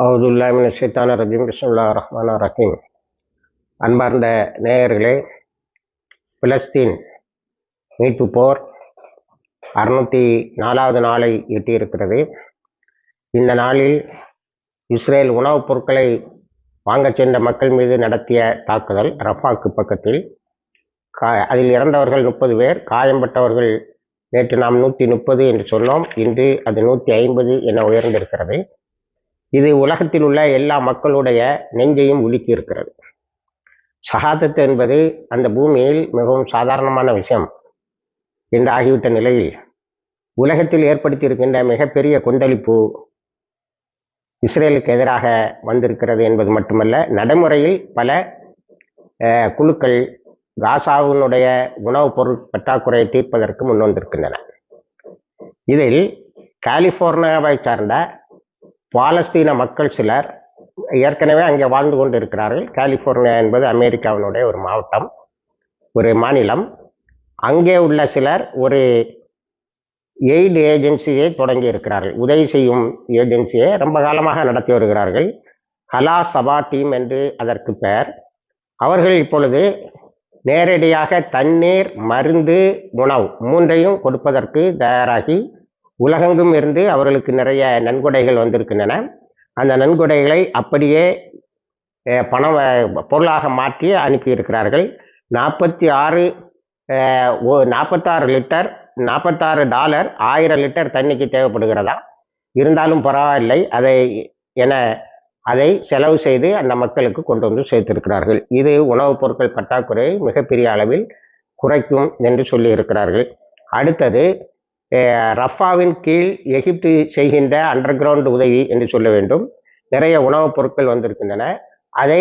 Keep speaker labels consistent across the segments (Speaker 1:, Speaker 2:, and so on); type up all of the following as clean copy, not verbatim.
Speaker 1: அவுதுல்லாஹி மினஷ் ஷைத்தானிர் ரஜீம். பிஸ்மில்லாஹிர் ரஹ்மானிர் ரஹீம். அன்பார்ந்த நேயர்களே, பிலஸ்தீன் மீட்பு போர் 604வது நாளை எட்டியிருக்கிறது. இந்த நாளில் இஸ்ரேல் உணவுப் பொருட்களை வாங்கச் சென்ற மக்கள் மீது நடத்திய தாக்குதல் ரஃபாக்கு பக்கத்தில் அதில் இறந்தவர்கள் 30 பேர், காயம்பட்டவர்கள் நேற்று நாம் 130 என்று சொன்னோம். இன்று அது 150 என உயர்ந்திருக்கிறது. இது உலகத்தில் உள்ள எல்லா மக்களுடைய நெஞ்சையும் உலுக்கி இருக்கிறது. ஷஹாதத் என்பது அந்த பூமியில் மிகவும் சாதாரணமான விஷயம் என்று ஆகிவிட்ட நிலையில் உலகத்தில் ஏற்படுத்தி இருக்கின்ற மிகப்பெரிய கொந்தளிப்பு இஸ்ரேலுக்கு எதிராக வந்திருக்கிறது என்பது மட்டுமல்ல, நடைமுறையில் பல குழுக்கள் காசாவினுடைய உணவுப் பொருள் பற்றாக்குறையை தீர்ப்பதற்கு முன்வந்திருக்கின்றன. இதில் கலிபோர்னியாவை சார்ந்த பாலஸ்தீன மக்கள் சிலர் ஏற்கனவே அங்கே வாழ்ந்து கொண்டு இருக்கிறார்கள். கலிபோர்னியா என்பது அமெரிக்காவினுடைய ஒரு மாவட்டம், ஒரு மாநிலம். அங்கே உள்ள சிலர் ஒரு எய்டு ஏஜென்சியை தொடங்கி இருக்கிறார்கள். உதவி செய்யும் ஏஜென்சியை ரொம்ப காலமாக நடத்தி வருகிறார்கள். ஹலா சபா டீம் என்று அதற்கு பெயர். அவர்கள் இப்பொழுது நேரடியாக தண்ணீர், மருந்து, உணவு மூன்றையும் கொடுப்பதற்கு தயாராகி உலகெங்கும் இருந்து அவர்களுக்கு நிறைய நன்கொடைகள் வந்திருக்கின்றன. அந்த நன்கொடைகளை அப்படியே பொருளாக மாற்றி அனுப்பியிருக்கிறார்கள். 46 லிட்டர் $46 1000 லிட்டர் தண்ணிக்கு தேவைப்படுகிறதா? இருந்தாலும் பரவாயில்லை, அதை செலவு செய்து அந்த மக்களுக்கு கொண்டு வந்து சேர்த்திருக்கிறார்கள். இது உணவுப் பொருட்கள் பற்றாக்குறையை மிகப்பெரிய அளவில் குறைக்கும் என்று சொல்லி இருக்கிறார்கள். அடுத்தது, ரஃபாவின் கீழ் எகிப்து செய்கின்ற அண்டர் கிரவுண்ட் உதவி என்று சொல்ல வேண்டும். நிறைய உணவுப் பொருட்கள் வந்திருக்கின்றன. அதை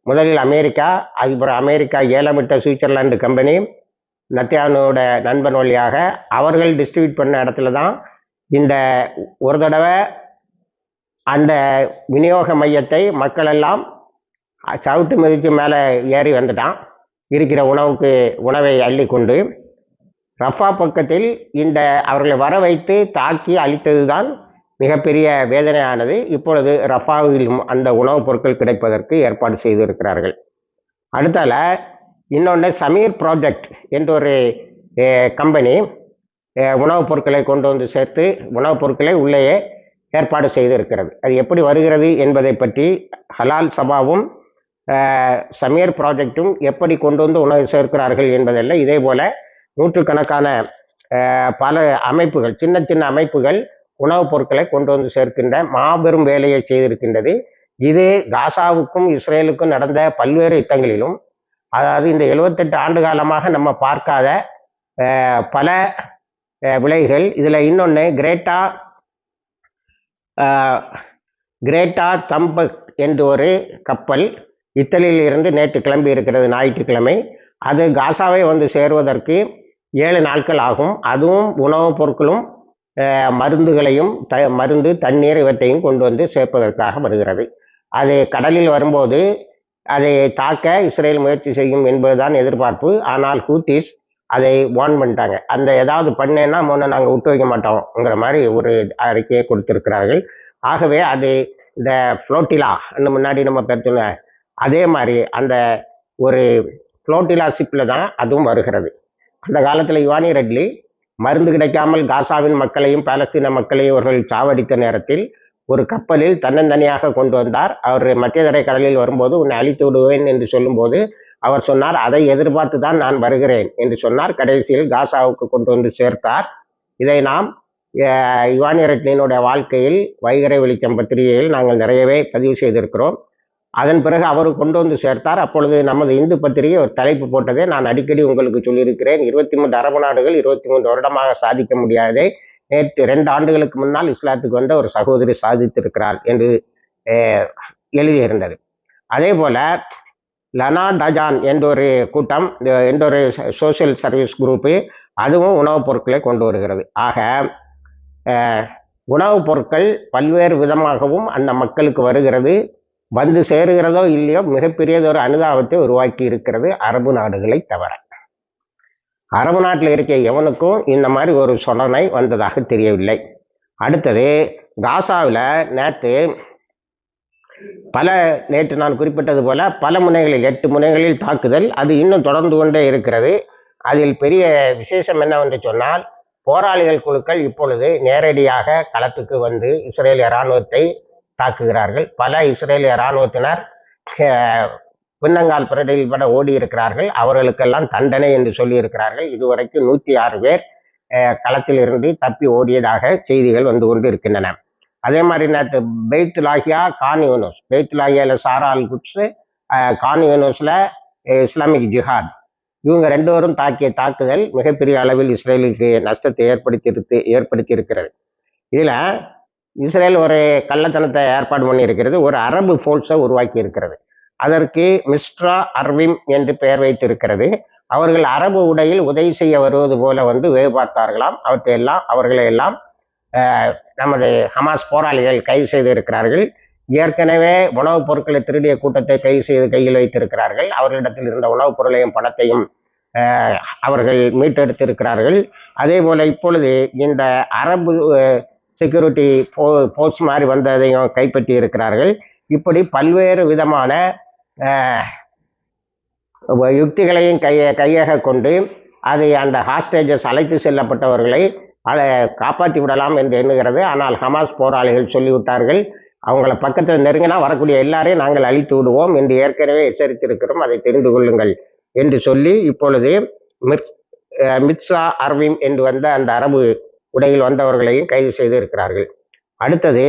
Speaker 1: முதலில் அமெரிக்கா ஏலமிட்ட சுவிட்சர்லாந்து கம்பெனி நத்தியானோட நண்பன் வழியாக அவர்கள் டிஸ்ட்ரிபியூட் பண்ண இடத்துல தான் இந்த ஒரு தடவை அந்த விநியோக மையத்தை மக்கள் எல்லாம் சவுட்டு மிதித்து மேலே ஏறி வந்துட்டான். இருக்கிற உணவை அள்ளி கொண்டு ரஃபா பக்கத்தில் அவர்களை வர வைத்து தாக்கி அழித்தது தான் மிகப்பெரிய வேதனையானது. இப்பொழுது ரஃபாவிலும் அந்த உணவுப் பொருட்கள் கிடைப்பதற்கு ஏற்பாடு செய்திருக்கிறார்கள். அடுத்தால இன்னொன்று, சமீர் ப்ராஜெக்ட் என்ற ஒரு கம்பெனி உணவுப் பொருட்களை கொண்டு வந்து சேர்த்து உணவுப் பொருட்களை உள்ளேயே ஏற்பாடு செய்திருக்கிறது. அது எப்படி வருகிறது என்பதை பற்றி ஹலால் சபாவும் சமீர் ப்ராஜெக்டும் எப்படி கொண்டு வந்து உணவு சேர்க்கிறார்கள் என்பதல்ல. இதே போல நூற்றுக்கணக்கான பல அமைப்புகள், சின்ன சின்ன அமைப்புகள் உணவுப் பொருட்களை கொண்டு வந்து சேர்க்கின்ற மாபெரும் வேலையை செய்திருக்கின்றது. இது காசாவுக்கும் இஸ்ரேலுக்கும் நடந்த பல்வேறு யுத்தங்களிலும், அதாவது இந்த 78 ஆண்டு காலமாக நம்ம பார்க்காத பல விலைகள். இதில் இன்னொன்று, கிரேட்டா தம்பக் என்று ஒரு கப்பல் இத்தாலியில் இருந்து நேற்று கிளம்பி இருக்கிறது, ஞாயிற்றுக்கிழமை. அது காசாவை வந்து சேருவதற்கு 7 நாட்கள் ஆகும். அதுவும் உணவுப் பொருட்களும் மருந்துகளையும் மருந்து, தண்ணீர் இவற்றையும் கொண்டு வந்து சேர்ப்பதற்காக வருகிறது. அது கடலில் வரும்போது அதை தாக்க இஸ்ரேல் முயற்சி செய்யும் என்பதுதான் எதிர்பார்ப்பு. ஆனால் ஹூத்திஸ் அதை வார்ன் பண்ணிட்டாங்க. அந்த ஏதாவது பண்ணேன்னா நாங்கள் விட்டு வைக்க மாட்டோம்ங்கிற மாதிரி ஒரு அறிக்கையை கொடுத்திருக்கிறார்கள். ஆகவே அது இந்த ஃப்ளோட்டிலா முன்னாடி நம்ம பேர்த்துன அதே மாதிரி அந்த ஒரு ஃப்ளோட்டிலா ஷிப்பில் தான் அதுவும் வருகிறது. அந்த காலத்தில் யுவானி ரெட்லி மருந்து கிடைக்காமல் காசாவின் மக்களையும் பாலஸ்தீன மக்களையும் அவர்கள் சாவடித்த நேரத்தில் ஒரு கப்பலில் தன்னந்தனியாக கொண்டு வந்தார். அவர் மத்திய தரை கடலில் வரும்போது உன்னை அழித்து விடுவேன் என்று சொல்லும்போது அவர் சொன்னார், அதை எதிர்பார்த்து தான் நான் வருகிறேன் என்று சொன்னார். கடைசியில் காசாவுக்கு கொண்டு வந்து சேர்த்தார். இதை நாம் யுவானி ரெட்லினுடைய வாழ்க்கையில் வைகரை வெளிச்சம் பத்திரிகையில் நாங்கள் நிறையவே பதிவு செய்திருக்கிறோம். அதன் பிறகு அவர் கொண்டு வந்து சேர்த்தார். அப்பொழுது நமது இந்து பத்திரிகை ஒரு தலைப்பு போட்டதே நான் அடிக்கடி உங்களுக்கு சொல்லியிருக்கிறேன். 23 அரபு நாடுகள் 23 வருடமாக சாதிக்க முடியாததை நேற்று 2 ஆண்டுகளுக்கு முன்னால் இஸ்லாத்துக்கு வந்த ஒரு சகோதரி சாதித்திருக்கிறார் என்று எழுதியிருந்தது. அதே போல லனா டஜான் என்ற ஒரு கூட்டம், என்ற ஒரு சோசியல் சர்வீஸ் குரூப்பு, அதுவும் உணவுப் பொருட்களை கொண்டு வருகிறது. ஆக உணவுப் பொருட்கள் பல்வேறு விதமாகவும் அந்த மக்களுக்கு வருகிறது. வந்து சேருகிறதோ இல்லையோ மிகப்பெரியதொரு அனுதாபத்தை உருவாக்கி இருக்கிறது அரபு நாடுகளை தவிர. அரபு நாட்டில் இருக்க எவனுக்கும் இந்த மாதிரி ஒரு சொலனை வந்ததாக தெரியவில்லை. அடுத்தது, காசாவில் நேற்று பல நேற்று நான் குறிப்பிட்டது போல பல முனைகளில் 8 முனைகளில் தாக்குதல் அது இன்னும் தொடர்ந்து கொண்டே இருக்கிறது. அதில் பெரிய விசேஷம் என்னவென்று சொன்னால், போராளிகள் குழுக்கள் இப்பொழுது நேரடியாக களத்துக்கு வந்து இஸ்ரேலிய இராணுவத்தை தாக்குகிறார்கள். பல இஸ்ரேலிய இராணுவத்தினர் பின்னங்கால் பிரடையில் பட ஓடி இருக்கிறார்கள். அவர்களுக்கெல்லாம் தண்டனை என்று சொல்லி இருக்கிறார்கள். இதுவரைக்கும் 106 பேர் களத்தில் இருந்து தப்பி ஓடியதாக செய்திகள் வந்து கொண்டு இருக்கின்றன. அதே மாதிரி நேற்று பெய்த் லாகியா கான் யூனூஸ், பெய்த் லாகியாவில் சாரா அல் குட்ஸ், கான் யூனூஸில் இஸ்லாமிக் ஜிஹாத், இவங்க 2 பேரும் தாக்கிய தாக்குதல் மிகப்பெரிய அளவில் இஸ்ரேலுக்கு நஷ்டத்தை ஏற்படுத்தி இருக்கிறது. இதில் இஸ்ரேல் ஒரு கள்ளத்தனத்தை ஏற்பாடு பண்ணி இருக்கிறது. ஒரு அரபு ஃபோர்ஸை உருவாக்கி இருக்கிறது. அதற்கு மிஸ்ட்ரா அர்விம் என்று பெயர் வைத்திருக்கிறது. அவர்கள் அரபு உடையில் உதவி செய்ய வருவது போல வந்து வேவு பார்த்தார்களாம். அவர்களை எல்லாம் நமது ஹமாஸ் போராளிகள் கைது செய்து இருக்கிறார்கள். ஏற்கனவே உணவுப் பொருட்களை திருடிய கூட்டத்தை கைது செய்து கையில் வைத்திருக்கிறார்கள். அவர்களிடத்தில் இருந்த உணவுப் பொருளையும் பணத்தையும் அவர்கள் மீட்டெடுத்திருக்கிறார்கள். அதே போல இப்பொழுது இந்த அரபு செக்யூரிட்டி போர்ஸ் மாதிரி வந்ததையும் கைப்பற்றி இருக்கிறார்கள். இப்படி பல்வேறு விதமான யுக்திகளையும் கையாக கொண்டு அதை அந்த ஹாஸ்டேஜஸ் அழைத்து செல்லப்பட்டவர்களை அதை காப்பாற்றி விடலாம் என்று எண்ணுகிறது. ஆனால் ஹமாஸ் போராளிகள் சொல்லிவிட்டார்கள், அவங்கள பக்கத்தில் நெருங்கினா வரக்கூடிய எல்லாரையும் நாங்கள் அழித்து விடுவோம் என்று ஏற்கனவே எச்சரித்திருக்கிறோம், அதை தெரிந்து கொள்ளுங்கள் என்று சொல்லி இப்பொழுது மிட்ஸா அர்விம் என்று வந்த அந்த அரபு உடையில் வந்தவர்களையும் கைது செய்து இருக்கிறார்கள். அடுத்தது,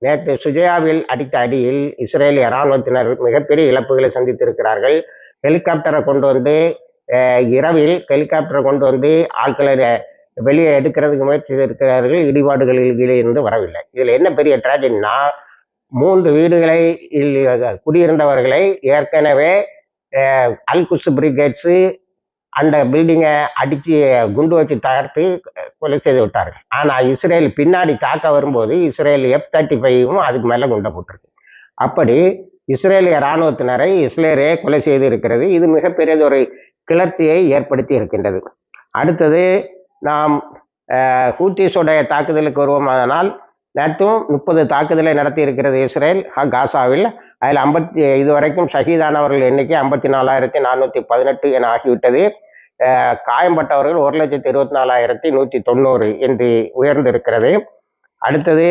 Speaker 1: நேற்று சுஜயாவில் அடித்த அடியில் இஸ்ரேலிய இராணுவத்தினர் மிகப்பெரிய இழப்புகளை சந்தித்திருக்கிறார்கள். ஹெலிகாப்டரை கொண்டு வந்து இரவில் ஹெலிகாப்டரை கொண்டு வந்து ஆட்களை வெளியே எடுக்கிறதுக்கு முயற்சி இருக்கிறார்கள். இடிபாடுகளில் கீழே இருந்து வரவில்லை. இதில் என்ன பெரிய ட்ராஜடினா, 3 வீடுகளை குடியிருந்தவர்களை ஏற்கனவே அல் குஸ் பிரிகேட்ஸு அந்த பில்டிங்கை அடித்து குண்டு வச்சு தகர்த்து கொலை செய்து விட்டார்கள். ஆனால் இஸ்ரேல் பின்னாடி தாக்க வரும்போது இஸ்ரேல் F-35வும் அதுக்கு மேலே குண்டை போட்டிருக்கு. அப்படி இஸ்ரேலிய இராணுவத்தினரை இஸ்ரேலே கொலை செய்து இருக்கிறது. இது மிகப்பெரிய ஒரு கிளர்ச்சியை ஏற்படுத்தி இருக்கின்றது. அடுத்தது, நாம் ஹூத்திஸுடைய தாக்குதலுக்கு வருவோமானால், நேற்றும் 30 தாக்குதலை நடத்தி இருக்கிறது இஸ்ரேல் காசாவில். அதில் இதுவரைக்கும் ஷஹீதானவர்கள் எண்ணிக்கை 54,418 என ஆகிவிட்டது. காயம்பட்டவர்கள் 1,24,190 என்று உயர்ந்திருக்கிறது. அடுத்தது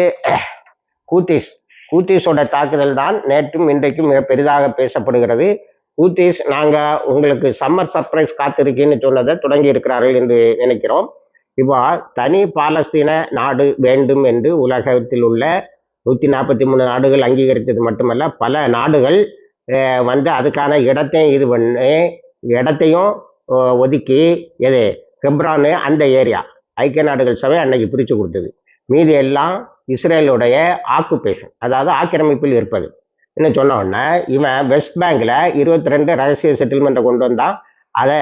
Speaker 1: ஹூத்திஸோட தாக்குதல் தான் நேற்றும் இன்றைக்கும் மிக பெரிதாக பேசப்படுகிறது. ஹூத்திஸ் நாங்கள் உங்களுக்கு சம்மர் சர்ப்ரைஸ் காத்திருக்கேன்னு சொன்னதை தொடங்கி இருக்கிறார்கள் என்று நினைக்கிறோம். இப்போ தனி பாலஸ்தீன நாடு வேண்டும் என்று உலகத்தில் உள்ள 143 நாடுகள் அங்கீகரித்தது மட்டுமல்ல, பல நாடுகள் வந்து அதுக்கான இடத்தையும் ஒதுக்கி ஹெப்ரானு அந்த ஏரியா ஐக்கிய நாடுகள் சபை அன்னைக்கு பிரித்து கொடுத்தது. மீதி எல்லாம் இஸ்ரேலுடைய ஆக்குபேஷன், அதாவது ஆக்கிரமிப்பில் இருப்பது. என்ன சொன்ன உடனே இவன் வெஸ்ட் பேங்கில் 22 ரகசிய செட்டில்மெண்ட்டை கொண்டு வந்தான். அதை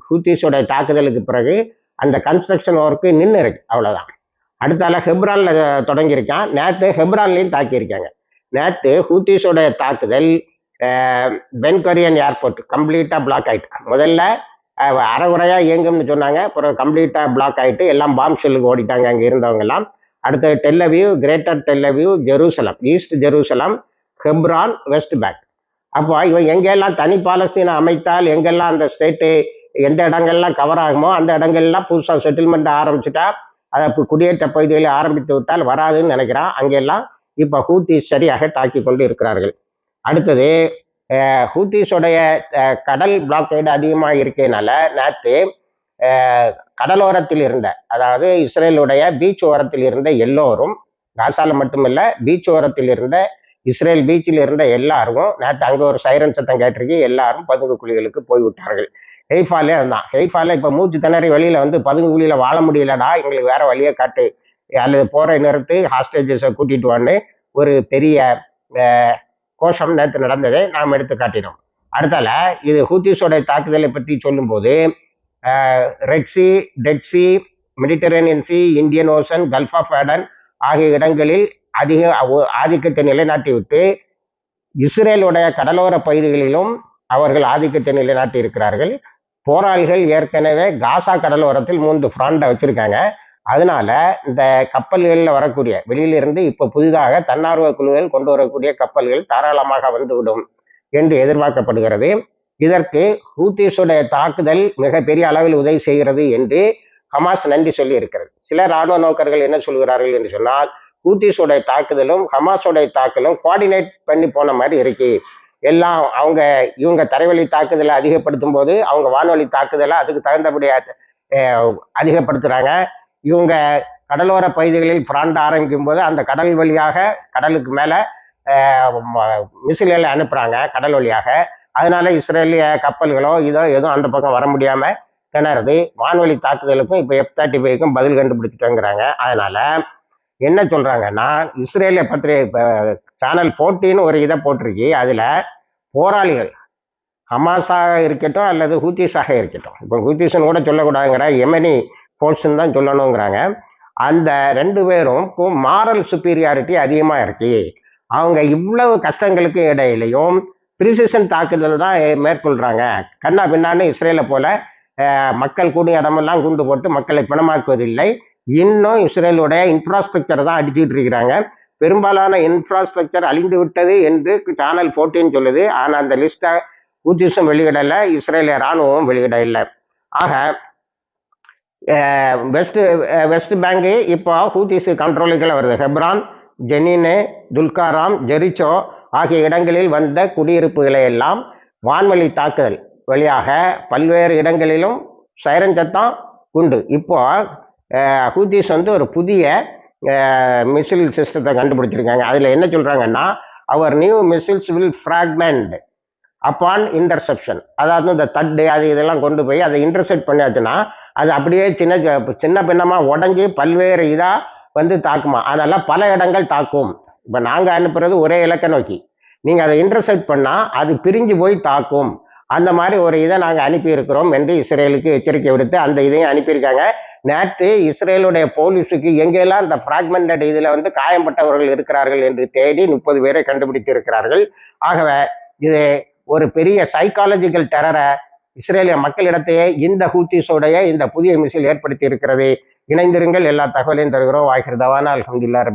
Speaker 1: ஹூத்திஸோட தாக்குதலுக்கு பிறகு அந்த கன்ஸ்ட்ரக்ஷன் ஒர்க்கு நின்று இருக்கு, அவ்வளோதான். அடுத்தால ஹெப்ரானில் தொடங்கியிருக்கான். நேற்று ஹெப்ரான்லையும் தாக்கியிருக்காங்க. நேற்று ஹூத்திஸோட தாக்குதல் பென்கொரியன் ஏர்போர்ட் கம்ப்ளீட்டாக பிளாக் ஆகிட்டு, முதல்ல அரைகுறையாக இயங்கும்னு சொன்னாங்க, அப்புறம் கம்ப்ளீட்டாக பிளாக் ஆகிட்டு எல்லாம் பாம் ஷெல்லுக்கு ஓடிட்டாங்க அங்கே இருந்தவங்கெல்லாம். அடுத்தது Tel Aviv, Greater Tel Aviv, Jerusalem, East Jerusalem, Hebron, West Bank. அப்போ இவன் எங்கெல்லாம் தனி பாலஸ்தீனை அமைத்தால் எங்கெல்லாம் அந்த ஸ்டேட்டு எந்த இடங்கள்லாம் கவர் ஆகுமோ அந்த இடங்கள்லாம் புதுசாக செட்டில்மெண்ட் ஆரம்பிச்சுட்டா, அதை குடியேற்ற பகுதிகளை ஆரம்பித்து விட்டால் வராதுன்னு நினைக்கிறான். அங்கெல்லாம் இப்போ ஹூத்திஸ் சரியாக தாக்கி கொண்டு இருக்கிறார்கள். அடுத்தது, ஹூத்திஸோடைய கடல் பிளாக்கேடு அதிகமாக இருக்கனால நேற்று கடலோரத்தில் இருந்த, அதாவது இஸ்ரேலுடைய பீச் ஓரத்தில் இருந்த எல்லோரும், காசால மட்டுமில்ல பீச் ஓரத்தில் இருந்த இஸ்ரேல் பீச்சில் இருந்த எல்லாருக்கும் நேற்று அங்கே ஒரு சைரன் சத்தம் கேட்டிருக்கு, எல்லாரும் பதுங்கு குழிகளுக்கு போய்விட்டார்கள். ஹெய்ஃபாலே அதுதான். ஹெய்ஃபால இப்போ மூச்சு திணறி வெளியில் வந்து பதுங்கு குழியில் வாழ முடியலடா, எங்களுக்கு வேற வழியை காட்டு, அல்லது போகிற நிறுத்து, ஹாஸ்டேஜஸை கூட்டிட்டு வான்னு ஒரு பெரிய கோஷம் நேற்று நடந்ததை நாம் எடுத்து காட்டினோம். அடுத்தால இது ஹூத்திஸோட தாக்குதலை பற்றி சொல்லும்போது Red Sea, Dead Sea, Mediterranean Sea, Indian Ocean, Gulf of Aden ஆகிய இடங்களில் அதிக ஆதிக்கத்தை நிலைநாட்டிவிட்டு இஸ்ரேலுடைய கடலோர பகுதிகளிலும் அவர்கள் ஆதிக்கத்தை நிலைநாட்டி இருக்கிறார்கள். போராளிகள் ஏற்கனவே காசா கடலோரத்தில் 3 ஃப்ராண்டை வச்சிருக்காங்க. அதனால இந்த கப்பல்களில் வரக்கூடிய வெளியிலிருந்து இப்போ புதிதாக தன்னார்வ குழுக்கள் கொண்டு வரக்கூடிய கப்பல்கள் தாராளமாக வந்துவிடும் என்று எதிர்பார்க்கப்படுகிறது. இதற்கு ஹூத்திஸுடைய தாக்குதல் மிகப்பெரிய அளவில் உதவி செய்கிறது என்று ஹமாஸ் நன்றி சொல்லி இருக்கிறது. சில ராணுவ நோக்கர்கள் என்ன சொல்கிறார்கள் என்று சொன்னால், ஹூத்திஸுடைய தாக்குதலும் ஹமாஸுடைய தாக்குதலும் கோஆர்டினேட் பண்ணி போன மாதிரி இருக்கு. எல்லாம் இவங்க தரைவழி தாக்குதலை அதிகப்படுத்தும் போது அவங்க வான்வழி தாக்குதலை அதுக்கு தகுந்தபடி அதிகப்படுத்துறாங்க. இவங்க கடலோர பகுதிகளில் புராண்ட ஆரம்பிக்கும் போது அந்த கடல் வழியாக கடலுக்கு மேல மிசில்களை அனுப்புறாங்க கடல் வழியாக. அதனால இஸ்ரேலிய கப்பல்களோ எதுவும் அந்த பக்கம் வர முடியாம திணறுது. வான்வழி தாக்குதலுக்கும் இப்போ F-35க்கும் பதில் கண்டுபிடிச்சிட்டோங்கிறாங்க. அதனால என்ன சொல்றாங்கன்னா, இஸ்ரேலிய பத்திரிகை சேனல் 14 ஒரு இதை போட்டிருக்கு. அதுல போராளிகள் ஹமாஸாக இருக்கட்டும் அல்லது ஹூத்திஸாக இருக்கட்டும், இப்போ ஹூத்திஸ்ன்னு கூட சொல்லக்கூடாதுங்கிற எமனி ஃபோர்ஸ்ன்னு தான் சொல்லணுங்கிறாங்க. அந்த 2 பேரும் மாரல் சுப்பீரியாரிட்டி அதிகமாக இருக்கு. அவங்க இவ்வளவு கஷ்டங்களுக்கு இடையிலையும் பிரிசிஷன் தாக்குதல் தான் மேற்கொள்றாங்க. கண்ணா பின்னான்னு இஸ்ரேலை போல மக்கள் கூடிய இடமெல்லாம் குண்டு போட்டு மக்களை பிணமாக்குவதில்லை. இன்னும் இஸ்ரேலுடைய இன்ஃப்ராஸ்ட்ரக்சர் தான் அடிச்சுட்டு இருக்கிறாங்க. பெரும்பாலான இன்ஃப்ராஸ்ட்ரக்சர் அழிந்து விட்டது என்று சேனல் 14 சொல்லுது. ஆனால் அந்த லிஸ்ட்டை ஹூத்திஸும் வெளியிடலை, இஸ்ரேலிய இராணுவமும் வெளியிட இல்லை. ஆக வெஸ்ட் பேங்கு இப்போ ஹூத்திஸ் கண்ட்ரோலுக்குள்ள வருது. ஹெப்ரான், ஜெனினே, துல்காராம், ஜெரிச்சோ ஆகிய இடங்களில் வந்த குடியிருப்புகளை எல்லாம் வான்வழி தாக்குதல் வழியாக பல்வேறு இடங்களிலும் சைரன் சத்தம் உண்டு. இப்போ ஹூத்திஸ் ஒரு புதிய மிசில் சிஸ்டத்தை கண்டுபிடிச்சிருக்காங்க. அதில் என்ன சொல்றாங்கன்னா, அவர் new missiles will fragment upon interception. அதாவது இந்த தட்டு இதெல்லாம் கொண்டு போய் அதை இன்டர்செப்ட் பண்ணியாச்சுன்னா அது அப்படியே சின்ன பின்னமாக உடஞ்சி பல்வேறு இதாக தாக்குமா. அதனால பல இடங்கள் தாக்கும். இப்போ நாங்கள் அனுப்புறது ஒரே இலக்கை நோக்கி, நீங்கள் அதை இன்டர்செப்ட் பண்ணால் அது பிரிஞ்சு போய் தாக்கும். அந்த மாதிரி ஒரு இதை நாங்கள் அனுப்பியிருக்கிறோம் என்று இஸ்ரேலுக்கு எச்சரிக்கை விடுத்து அந்த இதையும் அனுப்பியிருக்காங்க. நேற்று இஸ்ரேலுடைய போலீஸுக்கு எங்கெல்லாம் இந்த ஃப்ராக்மெண்டட் இதில் காயம்பட்டவர்கள் இருக்கிறார்கள் என்று தேடி 30 பேரை கண்டுபிடித்து இருக்கிறார்கள். ஆகவே இது ஒரு பெரிய சைக்காலஜிக்கல் டெரரை இஸ்ரேலிய மக்களிடத்தையே இந்த ஹூத்திஸோடைய இந்த புதிய மிசில் ஏற்படுத்தி இருக்கிறது. இணைந்திருங்கள். எல்லா தகவலையும் தருகிறோம். வாய்க்கிறதவான அல்ஹம்துலில்லாஹ்.